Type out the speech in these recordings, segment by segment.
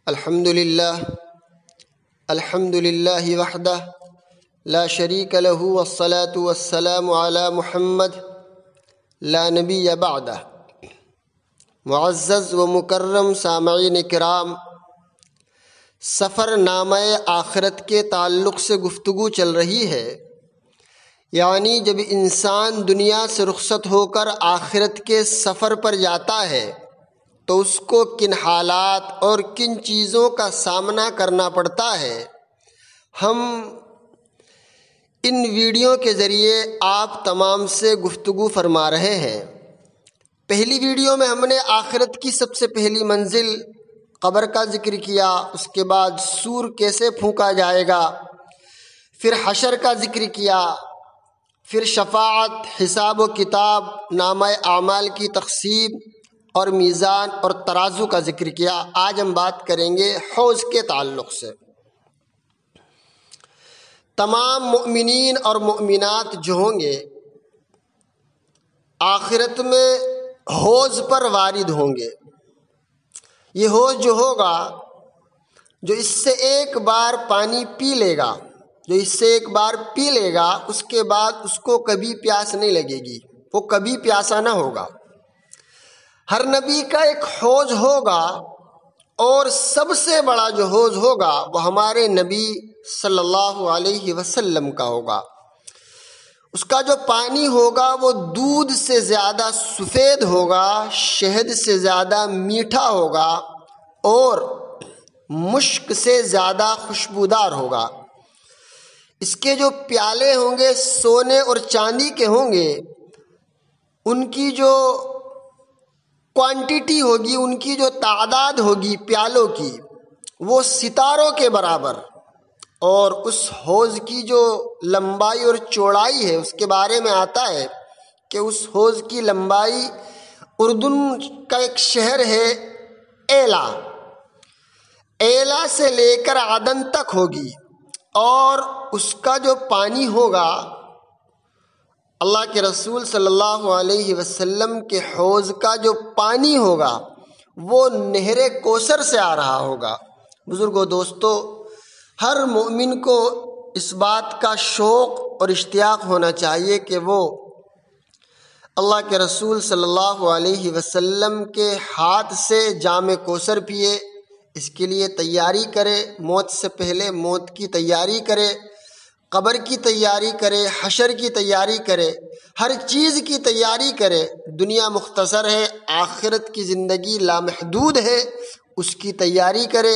الحمد للہ وحدہ لا شریک لہ والصلاة والسلام علی محمد لا نبی بعدہ۔ معزز و مکرم سامعین کرام، سفر نامہ آخرت کے تعلق سے گفتگو چل رہی ہے، یعنی جب انسان دنیا سے رخصت ہو کر آخرت کے سفر پر جاتا ہے تو اس کو کن حالات اور کن چیزوں کا سامنا کرنا پڑتا ہے۔ ہم ان ویڈیو کے ذریعے آپ تمام سے گفتگو فرما رہے ہیں۔ پہلی ویڈیو میں ہم نے آخرت کی سب سے پہلی منزل قبر کا ذکر کیا، اس کے بعد سور کیسے پھونکا جائے گا، پھر حشر کا ذکر کیا، پھر شفاعت، حساب و کتاب، نامہ اعمال کی تقسیم اور میزان اور ترازو کا ذکر کیا۔ آج ہم بات کریں گے حوض کے تعلق سے۔ تمام مؤمنین اور مؤمنات جو ہوں گے آخرت میں حوض پر وارد ہوں گے۔ یہ حوض جو ہوگا، جو اس سے ایک بار پانی پی لے گا، اس کے بعد اس کو کبھی پیاس نہیں لگے گی، وہ کبھی پیاسا نہ ہوگا۔ ہر نبی کا ایک حوض ہوگا، اور سب سے بڑا جو حوض ہوگا وہ ہمارے نبی صلی اللہ علیہ وسلم کا ہوگا۔ اس کا جو پانی ہوگا وہ دودھ سے زیادہ سفید ہوگا، شہد سے زیادہ میٹھا ہوگا، اور مشک سے زیادہ خوشبودار ہوگا۔ اس کے جو پیالے ہوں گے سونے اور چاندی کے ہوں گے، ان کی جو کوانٹیٹی ہوگی، ان کی جو تعداد ہوگی پیالوں کی، وہ ستاروں کے برابر۔ اور اس حوض کی جو لمبائی اور چوڑائی ہے، اس کے بارے میں آتا ہے کہ اس حوض کی لمبائی، اردن کا ایک شہر ہے ایلا سے لے کر عدن تک ہوگی، اور اس کا جو پانی ہوگا، اللہ کے رسول صلی اللہ علیہ وسلم کے حوض کا جو پانی ہوگا وہ نہر کوثر سے آ رہا ہوگا۔ بزرگوں، دوستو، ہر مومن کو اس بات کا شوق اور اشتیاق ہونا چاہیے کہ وہ اللہ کے رسول صلی اللہ علیہ وسلم کے ہاتھ سے جام کوثر پیے۔ اس کے لیے تیاری کرے، موت سے پہلے موت کی تیاری کرے، قبر کی تیاری کرے، حشر کی تیاری کرے، ہر چیز کی تیاری کرے۔ دنیا مختصر ہے، آخرت کی زندگی لامحدود ہے، اس کی تیاری کرے۔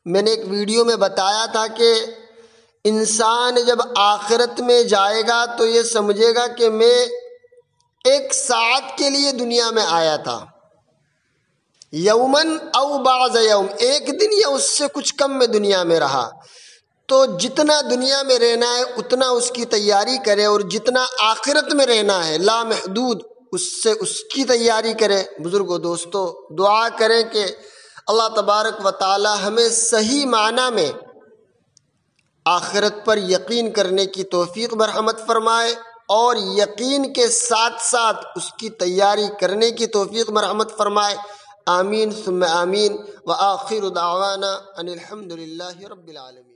میں نے ایک ویڈیو میں بتایا تھا کہ انسان جب آخرت میں جائے گا تو یہ سمجھے گا کہ میں ایک ساعت کے لیے دنیا میں آیا تھا، یومن او بعض یوم، ایک دن یا اس سے کچھ کم میں دنیا میں رہا۔ تو جتنا دنیا میں رہنا ہے اتنا اس کی تیاری کرے، اور جتنا آخرت میں رہنا ہے لامحدود، اس سے اس کی تیاری کرے۔ بزرگوں، دوستو، دعا کریں کہ اللہ تبارک و تعالی ہمیں صحیح معنی میں آخرت پر یقین کرنے کی توفیق مرحمت فرمائے، اور یقین کے ساتھ ساتھ اس کی تیاری کرنے کی توفیق مرحمت فرمائے۔ آمین ثم آمین، وآخر دعوانا ان الحمد للہ رب العالمین۔